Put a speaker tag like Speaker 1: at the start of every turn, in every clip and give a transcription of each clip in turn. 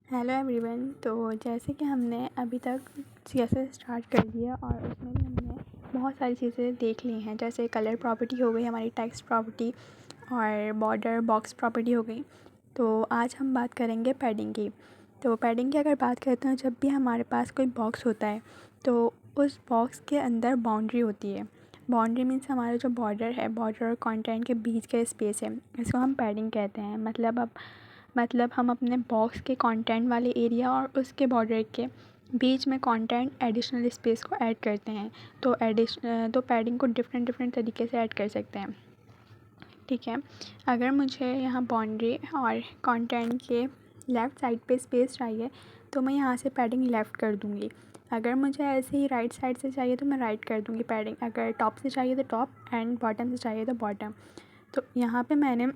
Speaker 1: Hello everyone. तो जैसे कि हमने अभी तक CSS स्टार्ट कर दिया और उसमें भी हमने बहुत सारी चीज़ें देख ली हैं, जैसे कलर प्रॉपर्टी हो गई, हमारी टेक्स्ट प्रॉपर्टी और बॉर्डर बॉक्स प्रॉपर्टी हो गई। तो आज हम बात करेंगे पैडिंग की। तो पैडिंग की अगर बात करते हैं, जब भी हमारे पास कोई बॉक्स होता है तो उस बॉक्स के अंदर बाउंड्री होती है। बाउंड्री मीन्स हमारा जो बॉर्डर है, बॉर्डर और कंटेंट के बीच का स्पेस है, इसको हम पैडिंग कहते हैं। मतलब हम अपने बॉक्स के कंटेंट वाले एरिया और उसके बॉर्डर के बीच में कंटेंट एडिशनल स्पेस को ऐड करते हैं। तो पैडिंग को डिफरेंट तरीके से ऐड कर सकते हैं। ठीक है, अगर मुझे यहाँ बाउंड्री और कंटेंट के लेफ़्ट साइड पे स्पेस चाहिए तो मैं यहाँ से पैडिंग लेफ़्ट कर दूँगी। अगर मुझे ऐसे ही राइट साइड से चाहिए तो मैं राइट कर दूँगी पैडिंग। अगर टॉप से चाहिए तो टॉप एंड बॉटम से चाहिए तो बॉटम। तो यहाँ पे मैंने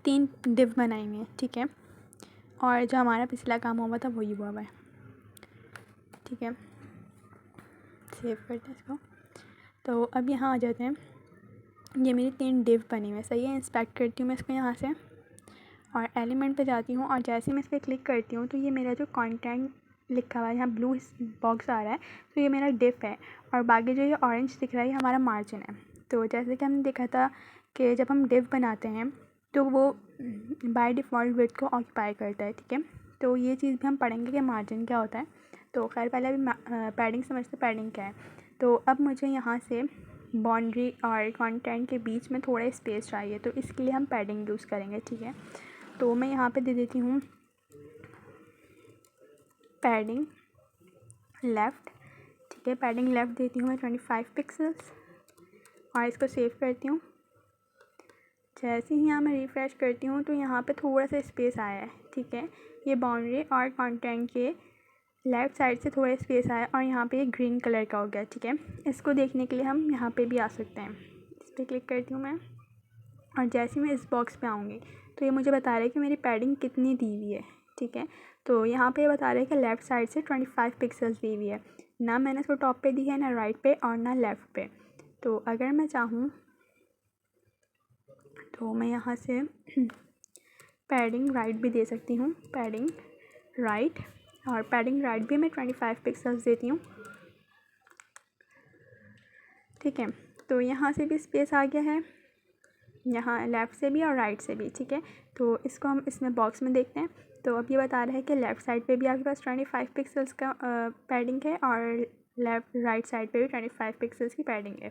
Speaker 1: 3 डिव बनाए हुए हैं। ठीक है, और जो हमारा पिछला काम हुआ था वही हुआ है। ठीक है, सेव करते हैं इसको। तो अब यहाँ आ जाते हैं। ये मेरी 3 डिव बनी हुई है, सही है। इंस्पेक्ट करती हूँ मैं इसको यहाँ से और एलिमेंट पे जाती हूँ और जैसे मैं इस पर क्लिक करती हूँ तो ये मेरा जो कंटेंट लिखा हुआ है, यहाँ ब्लू बॉक्स आ रहा है, तो ये मेरा डिव है। और बाकी जो ये ऑरेंज दिख रहा है ये हमारा मार्जिन है। तो जैसे कि हमने देखा था कि जब हम डिव बनाते हैं तो वो बाय डिफ़ॉल्ट विड्थ को ऑक्यूपाई करता है। ठीक है, तो ये चीज़ भी हम पढ़ेंगे कि मार्जिन क्या होता है। तो खैर पहले अभी पैडिंग समझते पैडिंग क्या है। तो अब मुझे यहाँ से बाउंड्री और कंटेंट के बीच में थोड़ा स्पेस चाहिए, तो इसके लिए हम पैडिंग यूज़ करेंगे। ठीक है, तो मैं यहाँ पे दे देती हूँ पैडिंग लेफ़्ट। ठीक है, पैडिंग लेफ़्ट देती हूँ मैं 25 पिक्सल्स और इसको सेव करती हूँ। जैसे ही यहाँ मैं रिफ़्रेश करती हूँ तो यहाँ पे थोड़ा सा स्पेस आया है। ठीक है, ये बाउंड्री और कंटेंट के लेफ़्ट साइड से थोड़ा स्पेस आया और यहाँ पे ये ग्रीन कलर का हो गया। ठीक है, इसको देखने के लिए हम यहाँ पे भी आ सकते हैं। इस पर क्लिक करती हूँ मैं और जैसे मैं इस बॉक्स पे आऊँगी तो ये मुझे बता रहा है कि मेरी पैडिंग कितनी दी हुई है। ठीक है, तो यहाँ पे बता रहा है कि लेफ़्ट साइड से 25 पिक्सल्स दी हुई है। ना मैंने इसको टॉप पे दी है, ना राइट पे और ना लेफ़्ट पे। तो अगर मैं चाहूँ तो मैं यहाँ से पैडिंग राइट भी दे सकती हूँ, पैडिंग राइट, और पैडिंग राइट भी मैं 25 पिक्सल्स देती हूँ। ठीक है, तो यहाँ से भी स्पेस आ गया है, यहाँ लेफ़्ट से भी और राइट से भी। ठीक है, तो इसको हम इसमें बॉक्स में देखते हैं। तो अब ये बता रहा है कि लेफ़्ट साइड पे भी आपके पास 25 पिक्सल्स का पैडिंग है और राइट साइड पे भी 25 पिक्सल्स की पैडिंग है।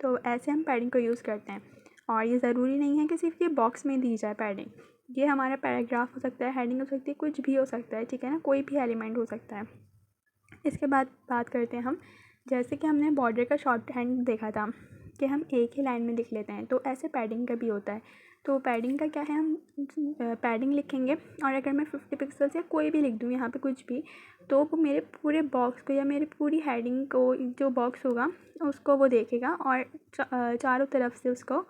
Speaker 1: तो ऐसे हम पैडिंग को यूज़ करते हैं। और ये ज़रूरी नहीं है कि सिर्फ ये बॉक्स में दी जाए पैडिंग, ये हमारा पैराग्राफ हो सकता है, हेडिंग हो सकती है, कुछ भी हो सकता है। ठीक है ना, कोई भी एलिमेंट हो सकता है। इसके बाद बात करते हैं हम, जैसे कि हमने बॉर्डर का शॉर्ट हैंड देखा था कि हम एक ही लाइन में लिख लेते हैं, तो ऐसे पैडिंग का भी होता है। तो पैडिंग का क्या है, हम पैडिंग लिखेंगे और अगर मैं 50 पिक्सल्स या कोई भी लिख दूँ यहाँ पे कुछ भी, तो वो मेरे पूरे बॉक्स को या मेरी पूरी हेडिंग को, जो बॉक्स होगा उसको वो देखेगा और चारों तरफ से उसको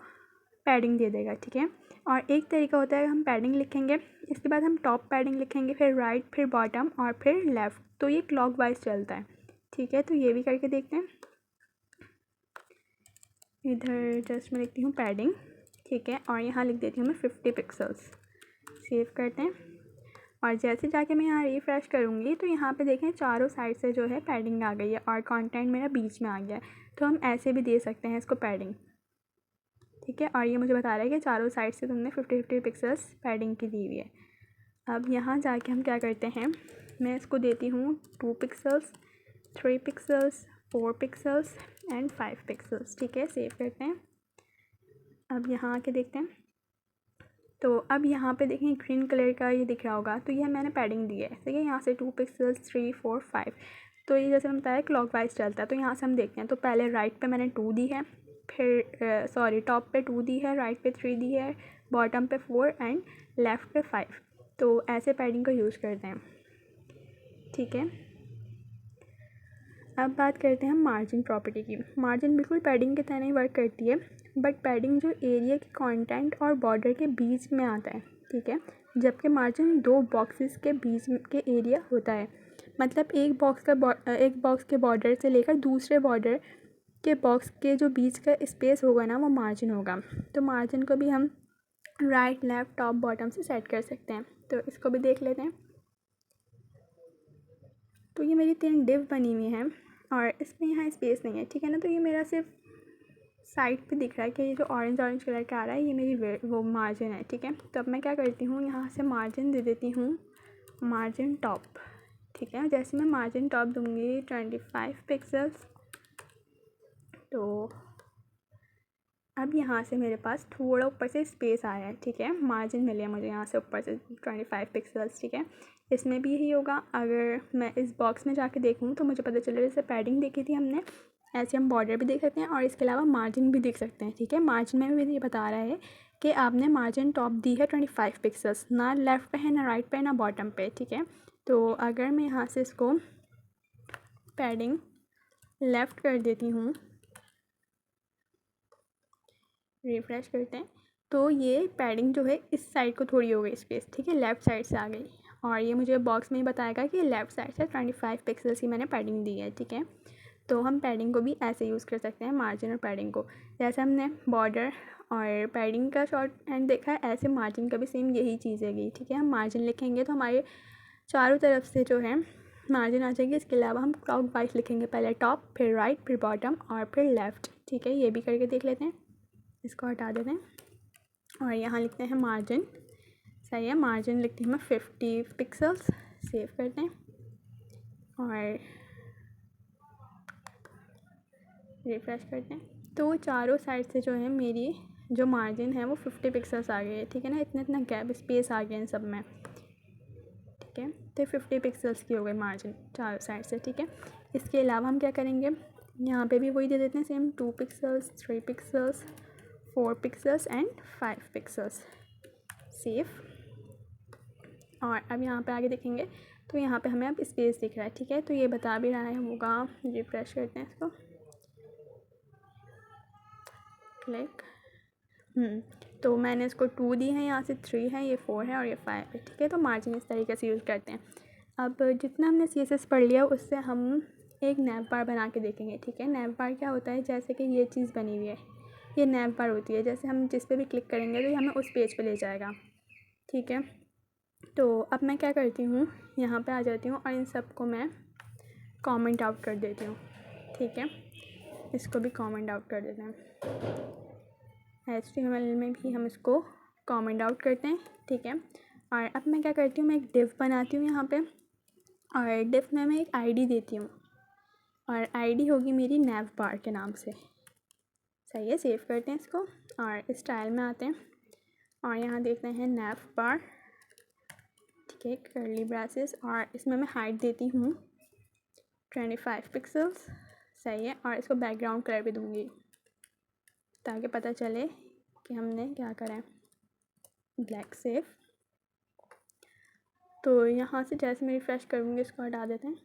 Speaker 1: पैडिंग दे देगा। ठीक है, और एक तरीका होता है हम पैडिंग लिखेंगे, इसके बाद हम टॉप पैडिंग लिखेंगे, फिर राइट, फिर बॉटम और फिर लेफ़्ट। तो ये क्लॉकवाइज चलता है। ठीक है, तो ये भी करके देखते हैं। इधर जस्ट मैं लिखती हूँ पैडिंग। ठीक है, और यहाँ लिख देती हूँ मैं 50 पिक्सल्स। सेव करते हैं और जैसे जाके मैं यहाँ रिफ़्रेश करूँगी तो यहाँ पे देखें चारों साइड से जो है पैडिंग आ गई है और कंटेंट मेरा बीच में आ गया है। तो हम ऐसे भी दे सकते हैं इसको पैडिंग। ठीक है, और ये मुझे बता रहा है कि चारों साइड से तुमने 50 पिक्सल्स पैडिंग की दी हुई है। अब यहाँ जाके हम क्या करते हैं, मैं इसको देती हूँ 2 pixels, 3 pixels, 4 pixels and 5 pixels. ठीक है, सेव करते हैं। अब यहाँ आके देखते हैं, तो अब यहाँ पे देखें ग्रीन कलर का ये दिख रहा होगा, तो ये मैंने पैडिंग दी है। ठीक है, यहाँ से 2 पिक्सल्स, 3, 4, 5। तो ये जैसे मैंने बताया क्लॉकवाइज चलता है। तो यहाँ से हम देखते हैं, तो पहले राइट पे मैंने 2 दी है, फिर टॉप पे 2 दी है, राइट पे 3 दी है, बॉटम पे 4 एंड लेफ़्ट पे 5। तो ऐसे पैडिंग को यूज़ करते हैं। ठीक है, अब बात करते हैं हम मार्जिन प्रॉपर्टी की। मार्जिन बिल्कुल पैडिंग की तरह ही वर्क करती है, बट पैडिंग जो एरिया के कंटेंट और बॉर्डर के बीच में आता है। ठीक है, जबकि मार्जिन 2 बॉक्सेस के बीच के एरिया होता है। मतलब एक बॉक्स के बॉर्डर से लेकर दूसरे बॉर्डर के बॉक्स के जो बीच का स्पेस होगा ना, वो मार्जिन होगा। तो मार्जिन को भी हम राइट, लेफ़्ट, टॉप, बॉटम से सेट कर सकते हैं। तो इसको भी देख लेते हैं। ये मेरी 3 डिव बनी हुई हैं और इसमें यहाँ स्पेस नहीं है, ठीक है ना। तो ये मेरा सिर्फ साइड पे दिख रहा है कि ये जो ऑरेंज कलर का आ रहा है ये मेरी वो मार्जिन है, ठीक है। तो अब मैं क्या करती हूँ, यहाँ से मार्जिन दे देती हूँ, मार्जिन टॉप, ठीक है। जैसे मैं मार्जिन टॉप दूँगी 25 पिक्सल्स, तो अब यहाँ से मेरे पास थोड़ा ऊपर से स्पेस आया है, ठीक है। मार्जिन मिले मुझे यहाँ से ऊपर से 25 पिक्सल्स, ठीक है। इसमें भी यही होगा। अगर मैं इस बॉक्स में जाके देखूँ तो मुझे पता चले जैसे पैडिंग देखी थी हमने, ऐसे हम बॉर्डर भी देख सकते हैं और इसके अलावा मार्जिन भी देख सकते हैं, ठीक है। मार्जिन में भी ये बता रहा है कि आपने मार्जिन टॉप दी है 25 पिक्सल्स, ना लेफ़्ट पे है, ना राइट पे, ना बॉटम पे, ठीक है। तो अगर मैं यहाँ से इसको पैडिंग लेफ़्ट कर देती हूँ, रिफ़्रेश करते हैं, तो ये पैडिंग जो है इस साइड को थोड़ी हो गई स्पेस, ठीक है, लेफ़्ट साइड से आ गई और ये मुझे बॉक्स में ही बताएगा कि लेफ़्ट साइड से 25 पिक्सल्स की मैंने पैडिंग दी है, ठीक है। तो हम पैडिंग को भी ऐसे यूज़ कर सकते हैं, मार्जिन और पैडिंग को। जैसे हमने बॉर्डर और पैडिंग का शॉर्ट हैंड देखा है, ऐसे मार्जिन का भी सेम यही चीज़ है, ठीक है। हम मार्जिन लिखेंगे तो हमारे चारों तरफ से जो है मार्जिन आ जाएगी। इसके अलावा हम क्लॉकवाइज लिखेंगे, पहले टॉप, फिर राइट, फिर बॉटम और फिर लेफ़्ट, ठीक है। ये भी करके देख लेते हैं, इसको हटा देते हैं और यहाँ लिखते हैं मार्जिन, सही है। मार्जिन लिखते हैं मैं 50 पिक्सल्स, सेव करते हैं और रिफ़्रेश करते हैं। तो चारों साइड से जो है मेरी जो मार्जिन है वो 50 पिक्सल्स आ गई है, ठीक है ना। इतना गैप स्पेस आ गया इन सब में, ठीक है। तो 50 पिक्सल्स की हो गई मार्जिन चारों साइड से, ठीक है। इसके अलावा हम क्या करेंगे, यहाँ पे भी वही दे देते हैं same, 2 pixels, 3 pixels, 4 pixels and 5 pixels, save. और अब यहाँ पे आगे देखेंगे तो यहाँ पे हमें अब स्पेस दिख रहा है, ठीक है। तो ये बता भी रहा है होगा, रिफ्रेश करते हैं इसको, क्लिक, तो मैंने इसको 2 दी है, यहाँ से 3 है, ये 4 है और ये 5 है, ठीक है। तो मार्जिन इस तरीके से यूज़ करते हैं। अब जितना हमने CSS पढ़ लिया उससे हम एक नैव बार बना के देखेंगे, ठीक है। नैव बार क्या होता है, जैसे कि ये चीज़ बनी हुई है, ये नैव बार होती है। जैसे हम जिस पे भी क्लिक करेंगे तो ये हमें उस पेज पे ले जाएगा, ठीक है। तो अब मैं क्या करती हूँ, यहाँ पे आ जाती हूँ और इन सब को मैं कमेंट आउट कर देती हूँ, ठीक है। इसको भी कमेंट आउट कर देते हैं, HTML में भी हम इसको कमेंट आउट करते हैं, ठीक है। और अब मैं क्या करती हूँ, मैं एक डिव बनाती हूँ यहाँ पे और डिव में मैं एक ID देती हूँ और ID होगी मेरी नैव बार के नाम से, सही है। सेव करते हैं इसको और स्टाइल में आते हैं और यहाँ देखते हैं नैव बार, ठीक है, कर्ली ब्रेसेस, और इसमें मैं हाइट देती हूँ 25 पिक्सल्स, सही है। और इसको बैकग्राउंड कलर भी दूँगी ताकि पता चले कि हमने क्या करा है, ब्लैक, सेव। तो यहाँ से जैसे मैं रिफ्रेश करूँगी इसको हटा देते हैं,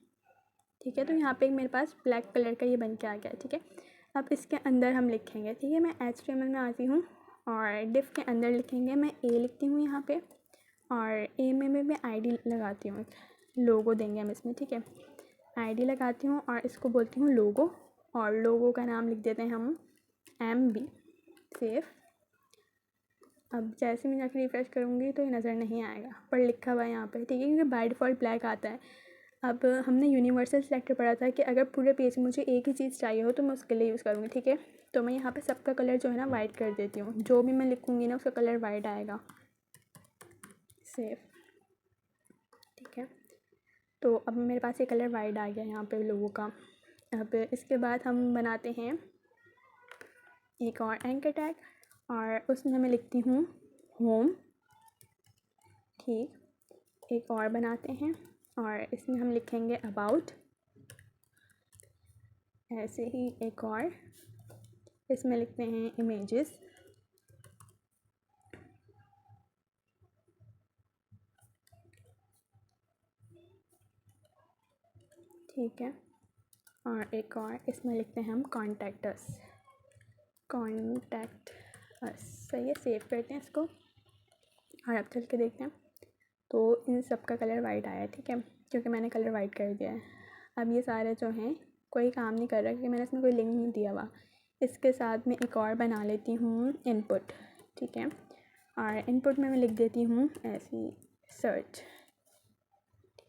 Speaker 1: ठीक है। तो यहाँ पे मेरे पास ब्लैक कलर का ये बन के आ गया, ठीक है। अब इसके अंदर हम लिखेंगे, ठीक है। मैं HTML में आती हूँ और डिव के अंदर लिखेंगे, मैं A लिखती हूँ यहाँ पे और A में मैं ID लगाती हूँ, लोगो देंगे हम इसमें, ठीक है। ID लगाती हूँ और इसको बोलती हूँ लोगो और लोगो का नाम लिख देते हैं हम MB, सेव। अब जैसे मैं जाकर रिफ्रेश करूँगी तो ये नज़र नहीं आएगा पर लिखा हुआ है यहाँ पे, ठीक है, क्योंकि बाय डिफ़ॉल्ट ब्लैक आता है। अब हमने यूनिवर्सल सेलेक्टर पढ़ा था कि अगर पूरे पेज में मुझे एक ही चीज़ चाहिए हो तो मैं उसके लिए यूज़ करूँगी, ठीक है। तो मैं यहाँ पे सबका कलर जो है ना वाइट कर देती हूँ, जो भी मैं लिखूँगी ना उसका कलर वाइट आएगा, सेव, ठीक है। तो अब मेरे पास ये कलर वाइट आ गया यहाँ पे लोगों का। अब इसके बाद हम बनाते हैं एक और एंकर टैग और उसमें मैं लिखती हूँ होम, ठीक। एक और बनाते हैं और इसमें हम लिखेंगे अबाउट, ऐसे ही एक और इसमें लिखते हैं इमेजेस, ठीक है। और एक और इसमें लिखते हैं हम कॉन्टैक्ट अस, सही है। सेव करते हैं इसको और अब चल के देखते हैं। तो इन सब का कलर वाइट आया है, ठीक है, क्योंकि मैंने कलर वाइट कर दिया है। अब ये सारे जो हैं कोई काम नहीं कर रहा क्योंकि मैंने इसमें कोई लिंक नहीं दिया हुआ। इसके साथ में एक और बना लेती हूँ इनपुट, ठीक है। और इनपुट में मैं लिख देती हूँ ऐसी सर्च,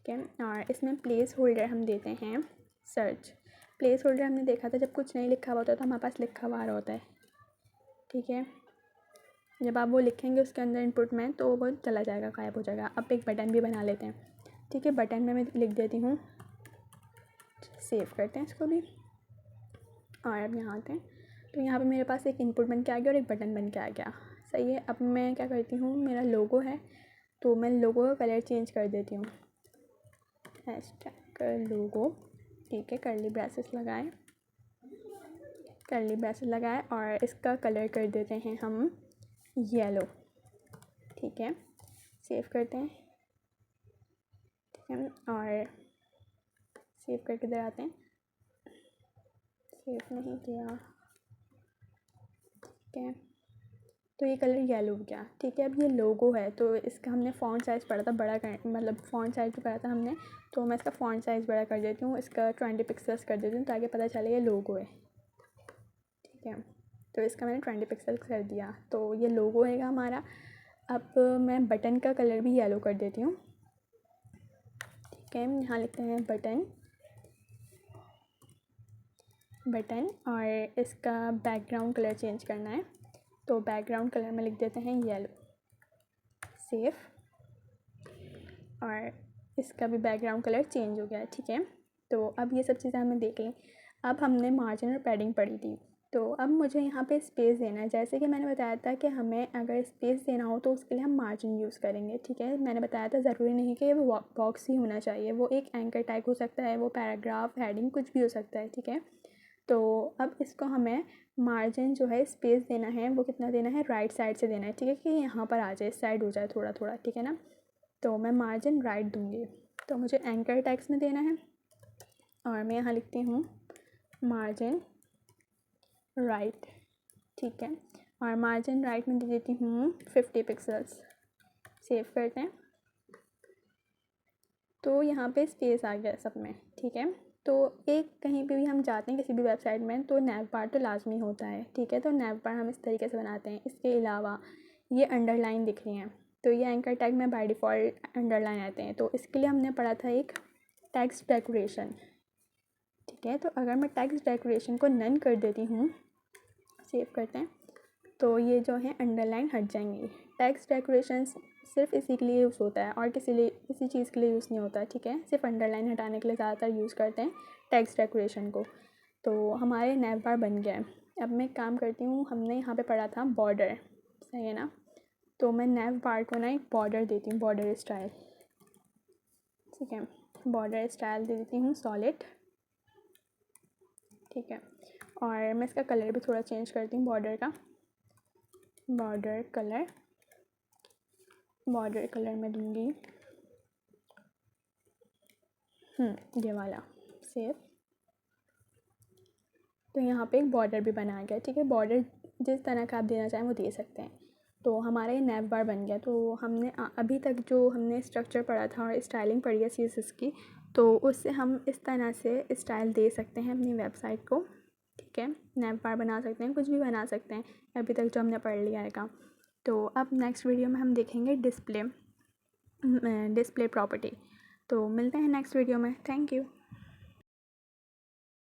Speaker 1: ठीक है। और इसमें प्लेस होल्डर हम देते हैं सर्च। प्लेस होल्डर हमने देखा था जब कुछ नहीं लिखा हुआ होता तो हमारे पास लिखा हुआ आ रहा होता है, ठीक है। जब आप वो लिखेंगे उसके अंदर इनपुट में तो वो चला जाएगा, गायब हो जाएगा। अब एक बटन भी बना लेते हैं, ठीक है। बटन में मैं लिख देती हूँ, सेव करते हैं इसको भी। और अब यहाँ आते हैं तो यहाँ पे मेरे पास एक इनपुट बन के आ गया और एक बटन बन के आ गया, सही है। अब मैं क्या करती हूँ, मेरा लोगो है तो मैं लोगो का कलर चेंज कर देती हूँ, हैशटैग लोगो, ठीक है। कर्ली ब्रेसेस लगाए, कर्ली ब्रेसेस लगाए और इसका कलर कर देते हैं हम येलो, ठीक है। सेव करते हैं, ठीक है। और सेव करके इधर आते हैं, सेव नहीं किया, ठीक है। तो ये कलर येलो हो गया, ठीक है। अब ये लोगो है तो इसका हमने फ़ॉन्ट साइज़ पढ़ा था बड़ा कर, मतलब फ़ॉन्ट साइज़ भी पढ़ा था हमने, तो मैं इसका फ़ॉन्ट साइज़ बड़ा कर देती हूँ, इसका 20 पिक्सल्स कर देती हूँ ताकि पता चले ये लोगो है, ठीक है। तो इसका मैंने 20 पिक्सल्स कर दिया, तो ये लोगो है हमारा। अब मैं बटन का कलर भी येलो कर देती हूँ, ठीक है। यहाँ लिखते हैं बटन, बटन, और इसका बैकग्राउंड कलर चेंज करना है तो बैकग्राउंड कलर में लिख देते हैं येलो, सेव। और इसका भी बैकग्राउंड कलर चेंज हो गया है, ठीक है। तो अब ये सब चीज़ें हमें देख लें। अब हमने मार्जिन और पैडिंग पढ़ी थी, तो अब मुझे यहाँ पे स्पेस देना है। जैसे कि मैंने बताया था कि हमें अगर स्पेस देना हो तो उसके लिए हम मार्जिन यूज़ करेंगे, ठीक है। मैंने बताया था ज़रूरी नहीं कि वो बॉक्स ही होना चाहिए, वो एक एंकर टैग हो सकता है, वो पैराग्राफ, हेडिंग, कुछ भी हो सकता है, ठीक है। तो अब इसको हमें मार्जिन जो है स्पेस देना है, वो कितना देना है, राइट साइड से देना है, ठीक है, कि यहाँ पर आ जाए, साइड हो जाए थोड़ा थोड़ा, ठीक है ना। तो मैं मार्जिन राइट दूँगी, तो मुझे एंकर टैग्स में देना है और मैं यहाँ लिखती हूँ मार्जिन राइट, ठीक है। और मार्जिन राइट में दे देती हूँ 50 पिक्सल्स, सेव करते हैं। तो यहाँ पे स्पेस आ गया सब में, ठीक है। तो एक कहीं पे भी हम जाते हैं किसी भी वेबसाइट में तो नैव बार तो लाजमी होता है, ठीक है। तो नैव बार हम इस तरीके से बनाते हैं। इसके अलावा ये अंडरलाइन दिख रही हैं, तो ये एंकर टैग में बाय डिफ़ॉल्ट अंडरलाइन आते हैं, तो इसके लिए हमने पढ़ा था एक टेक्स्ट डेकोरेशन, ठीक है। तो अगर मैं टेक्स्ट डेकोरेशन को नन कर देती हूँ, सेव करते हैं, तो ये जो है अंडरलाइन हट जाएंगी। टेक्स्ट डेकोरेशन सिर्फ इसी के लिए यूज़ होता है और किसी चीज़ के लिए यूज़ नहीं होता, ठीक है। सिर्फ अंडरलाइन हटाने के लिए ज़्यादातर यूज़ करते हैं टेक्स्ट डेकोरेशन को। तो हमारे नैव बार बन गया है। अब मैं काम करती हूँ, हमने यहाँ पे पढ़ा था बॉर्डर, सही है ना। तो मैं नैव बार को ना एक बॉर्डर देती हूँ, बॉर्डर स्टाइल, ठीक है। बॉर्डर स्टाइल दे देती हूँ सॉलिड, ठीक है। और मैं इसका कलर भी थोड़ा चेंज करती हूँ बॉर्डर का, बॉर्डर कलर में दूँगी ये वाला, सेव। तो यहाँ पे एक बॉर्डर भी बना गया, ठीक है। बॉर्डर जिस तरह का आप देना चाहें वो दे सकते हैं। तो हमारा ये नैव बार बन गया। तो हमने अभी तक जो हमने स्ट्रक्चर पढ़ा था और स्टाइलिंग पढ़ी है CSS की, तो उससे हम इस तरह से स्टाइल दे सकते हैं अपनी वेबसाइट को, ठीक है। नैव बार बना सकते हैं, कुछ भी बना सकते हैं अभी तक जो हमने पढ़ लिया है का। तो अब नेक्स्ट वीडियो में हम देखेंगे डिस्प्ले प्रॉपर्टी। तो मिलते हैं नेक्स्ट वीडियो में, थैंक यू।